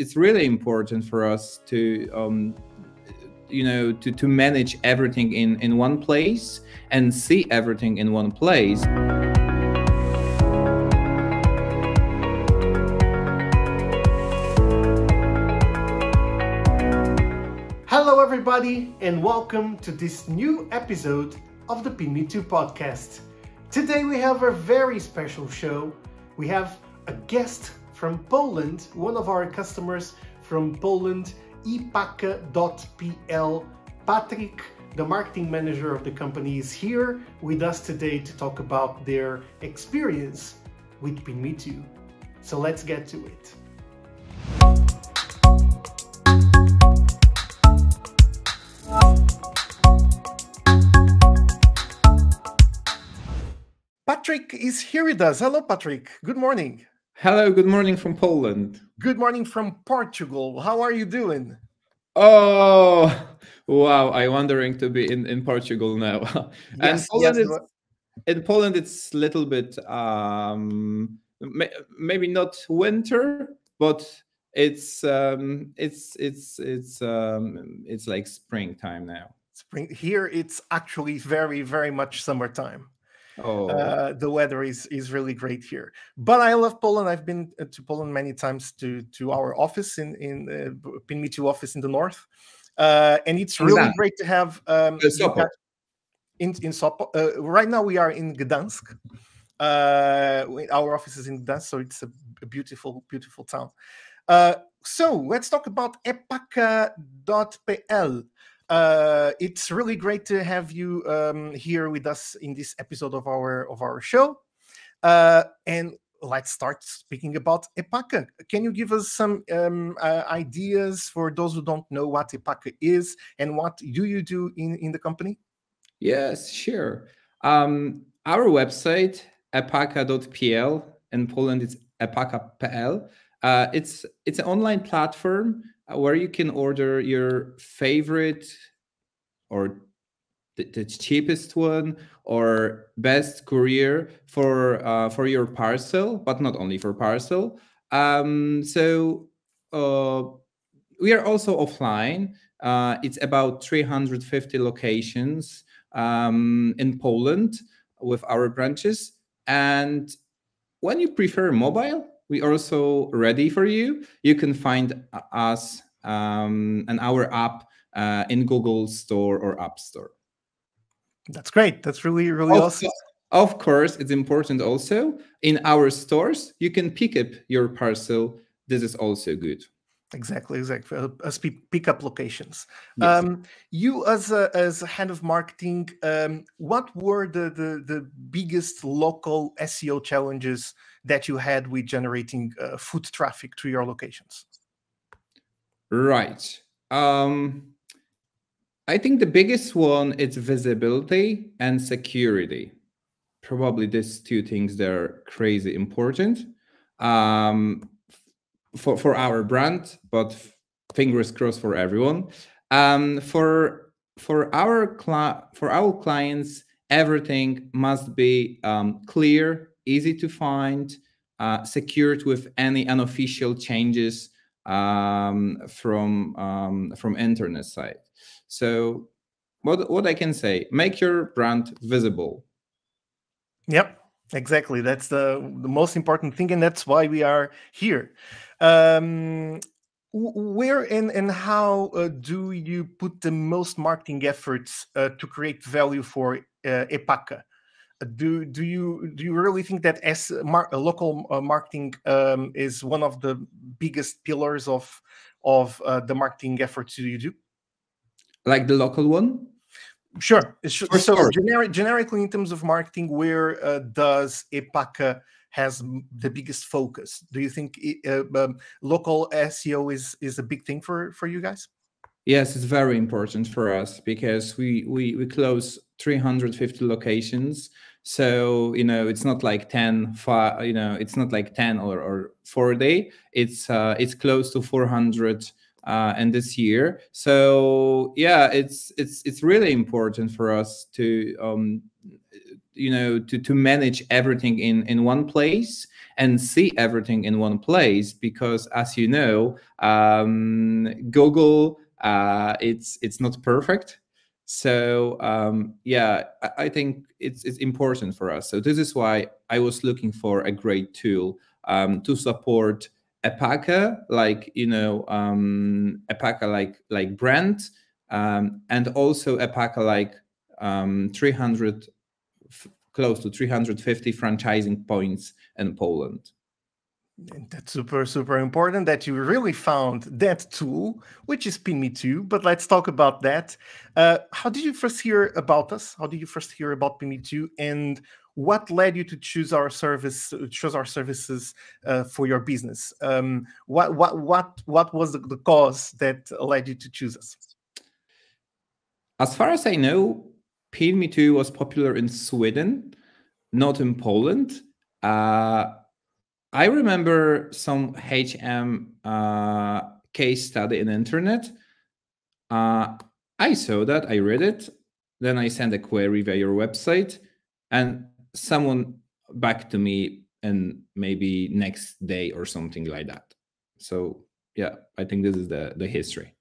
it's really important for us to to manage everything in one place and see everything in one place. Hello everybody and welcome to this new episode of the PinMeTo podcast. Today we have a very special show. We have a guest from Poland, one of our customers from Poland, Epaka.pl. Patrick, the marketing manager of the company, is here with us today to talk about their experience with PinMeTo. So let's get to it. Patrick is here with us. Hello, Patrick. Good morning. Hello, good morning from Poland. Good morning from Portugal. How are you doing? Oh, wow. I'm wondering to be in Portugal now. Yes, in Poland, it's a little bit, maybe not winter, but it's like springtime now. Spring here, it's actually very, very much summertime. Oh, the weather is really great here. But I love Poland. I've been to Poland many times to our office in PinMeTo office in the north, and it's really great to have in Sopot. Right now we are in Gdansk. Our office is in Gdansk, so it's a beautiful, beautiful town. So let's talk about Epaka.pl. It's really great to have you here with us in this episode of our show. And let's start speaking about Epaka. Can you give us some ideas for those who don't know what Epaka is and what do you do in the company? Yes, sure. Our website, Epaka.pl, in Poland it's Epaka.pl. It's an online platform where you can order your favorite or the cheapest one or best courier for your parcel, but not only for parcel. So we are also offline. It's about 350 locations in Poland with our branches. And when you prefer mobile, we also ready for you. You can find us and our app in Google Store or App Store. That's great. That's really, really awesome. Of course, it's important also in our stores. You can pick up your parcel. This is also good. Exactly. As pick-up locations. Yes. You as a head of marketing, what were the biggest local SEO challenges that you had with generating foot traffic to your locations? Right. I think the biggest one is visibility and security. Probably these two things that are crazy important. For our brand, but fingers crossed for everyone. For our clients, everything must be clear, easy to find, secured with any unofficial changes from internet side. So what I can say, make your brand visible. Yep. Exactly. That's the most important thing, and that's why we are here. Where and how do you put the most marketing efforts to create value for Epaka? Do you really think that as local marketing is one of the biggest pillars of the marketing efforts you do? Like the local one? Sure. So generically, in terms of marketing, where does Epaka has the biggest focus? Do you think local SEO is a big thing for you guys? Yes, it's very important for us because we close 350 locations. So, it's not like 10, it's not like 10 or 40. It's close to 400 and this year. So yeah, it's really important for us to to manage everything in one place and see everything in one place, because as you know, Google, it's not perfect. So yeah, I think it's important for us. So this is why I was looking for a great tool to support Epaka, like Epaka like brand, and also Epaka like 300, close to 350 franchising points in Poland. And that's super, super important that you really found that tool, which is PinMeTo. But let's talk about that. How did you first hear about us? How did you first hear about PinMeTo? And what led you to choose our services for your business? What was the cause that led you to choose us? As far as I know, PinMeTo was popular in Sweden, not in Poland. I remember some HM case study in the internet. I saw that, I read it, then I sent a query via your website, and someone back to me and maybe next day or something like that. So yeah, I think this is the history.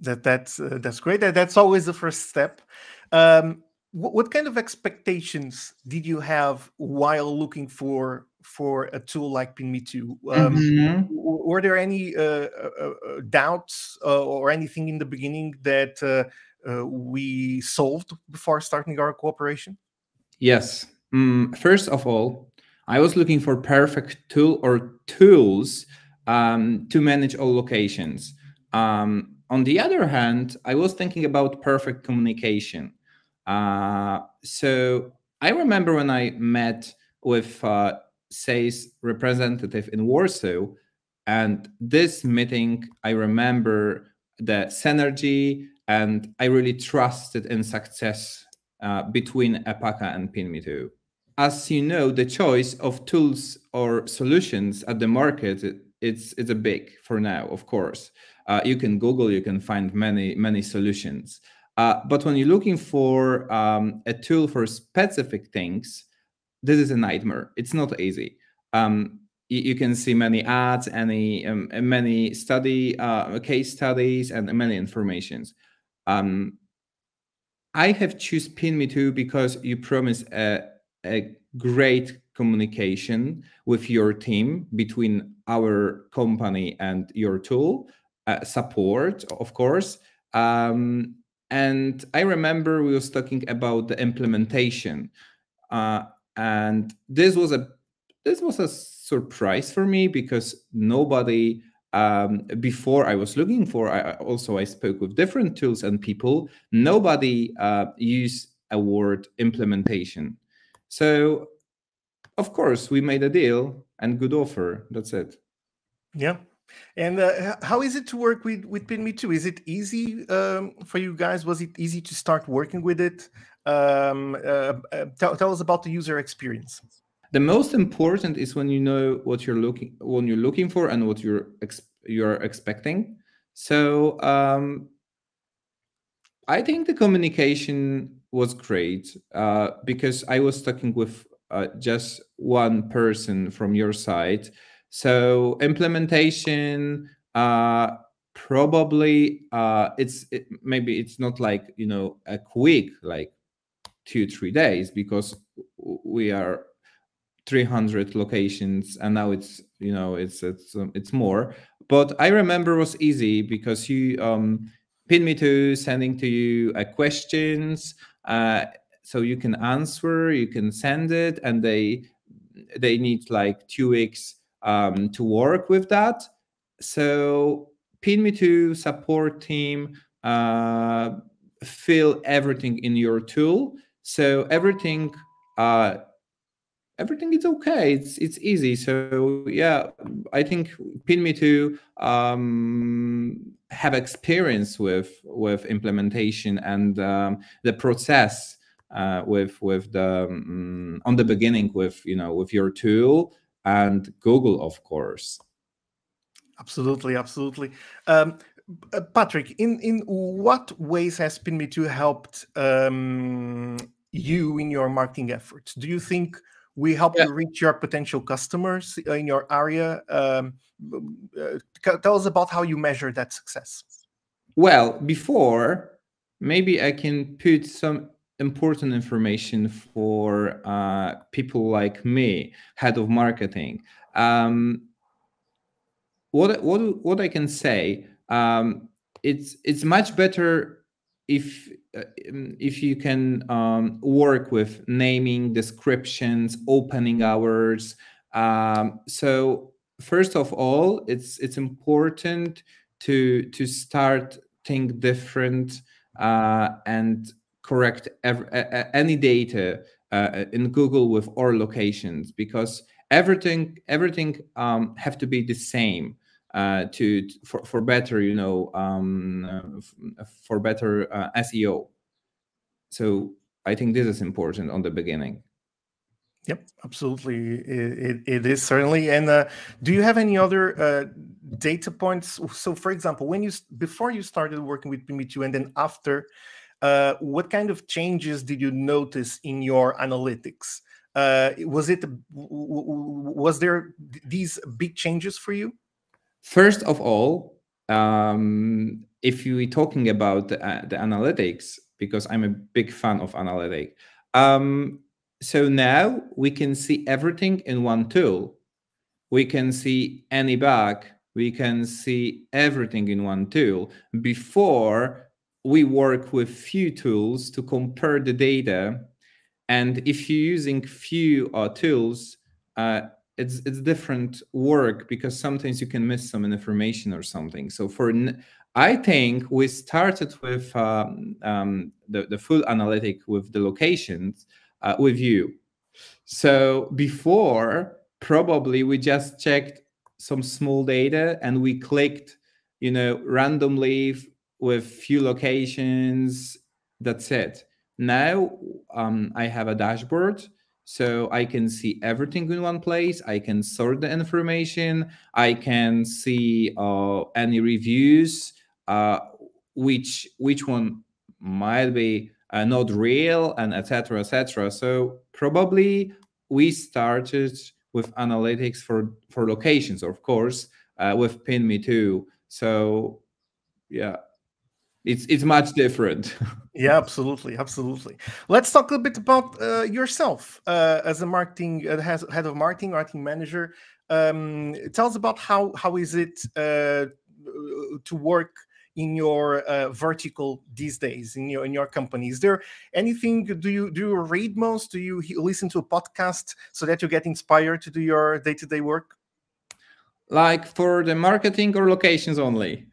That's great. That's always the first step. What kind of expectations did you have while looking for a tool like PinMeTo? Were there any doubts or anything in the beginning that we solved before starting our cooperation? Yes. First of all, I was looking for perfect tool or tools to manage all locations. On the other hand, I was thinking about perfect communication. So I remember when I met with sales representative in Warsaw, and this meeting, I remember the synergy, and I really trusted in success between Epaka and PinMeTo. As you know, the choice of tools or solutions at the market, it's a big for now, of course. You can Google, you can find many solutions. But when you're looking for a tool for specific things, this is a nightmare. It's not easy. You can see many ads, many case studies, and many informations. I have choose PinMeTo because you promise a great communication with your team between our company and your tool, support, of course. And I remember we was talking about the implementation, and this was a surprise for me, because nobody before I was looking for, I spoke with different tools and people, nobody used a word implementation. So of course we made a deal and good offer. That's it. Yeah. And how is it to work with PinMeTo? Is it easy for you guys? Was it easy to start working with it? Tell us about the user experience. The most important is when you know what you're looking for and what you're expecting. So I think the communication was great because I was talking with just one person from your side. So implementation, probably maybe it's not like a quick, like 2-3 days, because we are 300 locations, and now it's more. But I remember it was easy because you PinMeTo sending to you questions, so you can answer, you can send it, and they need like 2 weeks to work with that. So PinMeTo support team fill everything in your tool, so everything is okay. It's easy. So yeah, I think PinMeTo have experience with implementation and the process with the on the beginning with with your tool and Google, of course. Absolutely. Patrick, in what ways has PinMeTo helped you in your marketing efforts? Do you think We help you reach your potential customers in your area. Tell us about how you measure that success. Well, before, maybe I can put some important information for people like me, head of marketing. What I can say, it's much better if you can work with naming, descriptions, opening hours. So first of all, it's important to start think different and correct any data in Google with all locations, because everything have to be the same for better, for better SEO. So I think this is important on the beginning. Yep, absolutely. It is certainly. And do you have any other data points? So, for example, before you started working with PinMeTo, and then after, what kind of changes did you notice in your analytics? Was there these big changes for you? First of all, if you're talking about the analytics, because I'm a big fan of analytics, so now we can see everything in one tool. We can see any bug. We can see everything in one tool. Before, we work with few tools to compare the data. And if you're using few tools, it's different work, because sometimes you can miss some information or something. So I think we started with the full analytic with the locations with you. So before, probably we just checked some small data and we clicked, randomly with few locations. That's it. Now I have a dashboard, so I can see everything in one place. I can sort the information. I can see any reviews, which one might be not real, and etc. etc. So probably we started with analytics for locations, of course, with PinMeTo. So yeah, it's much different. Yeah, absolutely, absolutely. Let's talk a bit about yourself as a head of marketing manager. Tell us about how is it to work in your vertical these days in your company. Is there anything? Do you read most? Do you listen to a podcast so that you get inspired to do your day-to-day work? Like for the marketing or locations only?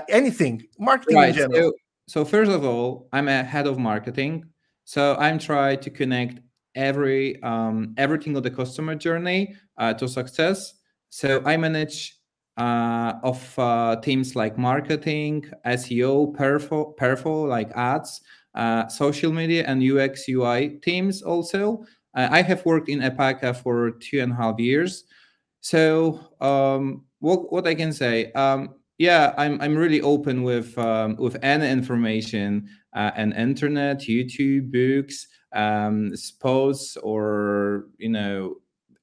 Anything, marketing in general. So first of all, I'm a head of marketing. So I'm trying to connect everything of the customer journey to success. So I manage of teams like marketing, SEO, perfo like ads, social media, and UX UI teams also. I have worked in Epaka for 2.5 years. So what I can say, yeah, I'm really open with any information and internet, YouTube, books, posts, or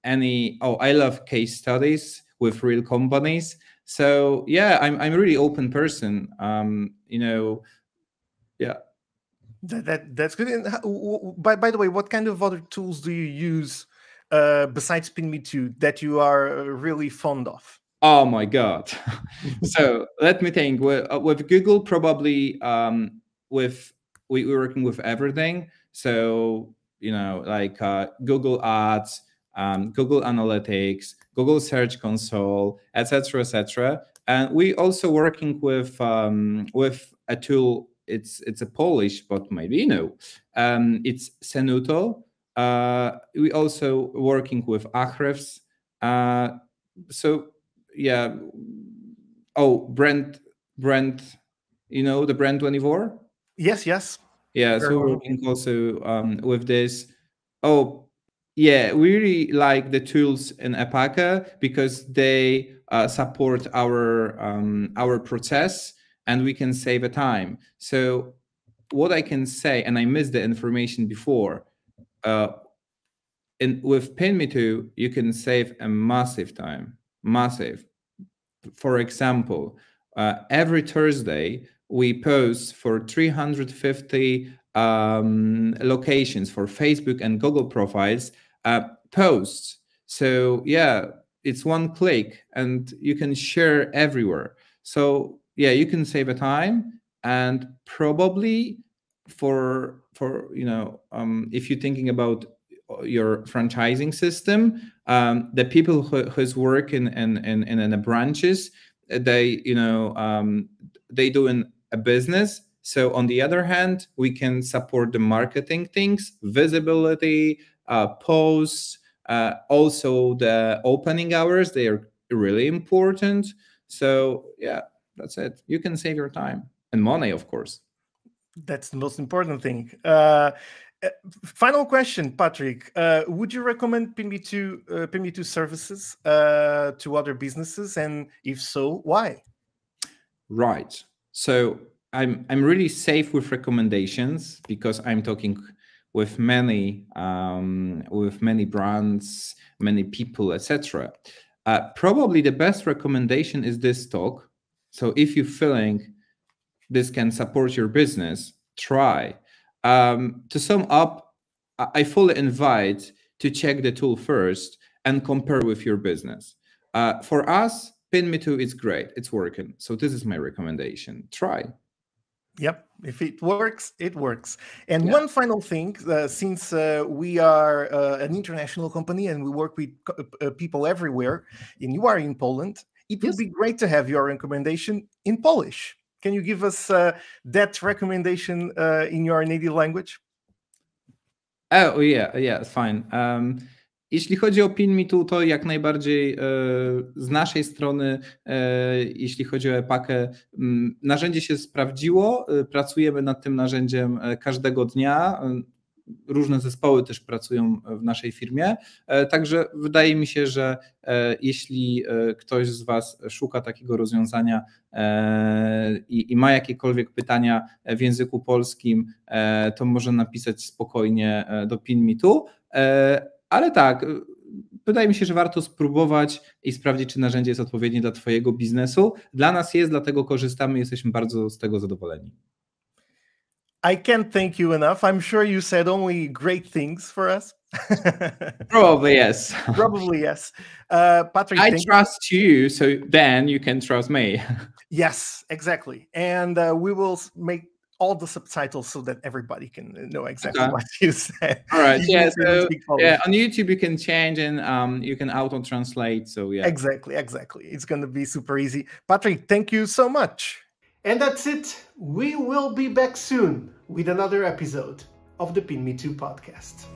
any. Oh, I love case studies with real companies. So yeah, I'm really open person. Yeah. That's good. And by the way, what kind of other tools do you use besides PinMeTo that you are really fond of? Oh my God. So let me think. With Google, probably we're working with everything. So, like Google Ads, Google Analytics, Google Search Console, etc., etc. And we also working with a tool. It's a Polish, but maybe it's Senuto. We also working with Ahrefs. So yeah. Oh, Brent, the Brent 24. Yes. Yeah, so we're working also with this. Oh, yeah, we really like the tools in Epaka because they support our process, and we can save a time. So what I can say, and I missed the information before, And with PinMeTo, you can save a massive time, massive. For example, every Thursday, we post for 350 locations for Facebook and Google profiles, posts. So yeah, it's one click and you can share everywhere. So yeah, you can save a time, and probably for if you're thinking about your franchising system, the people who's work in the branches, they they doing a business. So on the other hand, we can support the marketing things, visibility, posts, also the opening hours. They are really important. So yeah, that's it. You can save your time and money, of course. That's the most important thing. Final question, Patrick. Would you recommend PinMeTo services to other businesses? And if so, why? Right. So I'm really safe with recommendations because I'm talking with many brands, many people, etc. Probably the best recommendation is this talk. So if you're feeling this can support your business, try. To sum up, I fully invite to check the tool first and compare with your business. For us, PinMeTo is great. It's working. So this is my recommendation. Try. Yep. If it works, it works. And one final thing, since we are an international company and we work with people everywhere, and you are in Poland, it would be great to have your recommendation in Polish. Can you give us that recommendation in your native language? Oh, yeah, fine. Jeśli chodzi o PinMeTo, to jak najbardziej z naszej strony, jeśli chodzi o Epakę, narzędzie się sprawdziło, pracujemy nad tym narzędziem każdego dnia. Różne zespoły też pracują w naszej firmie, także wydaje mi się, że jeśli ktoś z Was szuka takiego rozwiązania i ma jakiekolwiek pytania w języku polskim, to może napisać spokojnie do PinMeTo, ale tak, wydaje mi się, że warto spróbować i sprawdzić, czy narzędzie jest odpowiednie dla Twojego biznesu. Dla nas jest, dlatego korzystamy i jesteśmy bardzo z tego zadowoleni. I can't thank you enough. I'm sure you said only great things for us. Probably yes. Probably yes. Patrick, I trust you, so then you can trust me. Yes, exactly. And we will make all the subtitles so that everybody can know exactly what you said. All right. Yeah. So yeah, on YouTube you can change and you can auto translate. So yeah. Exactly. It's going to be super easy. Patrick, thank you so much. And that's it. We will be back soon with another episode of the PinMeTo podcast.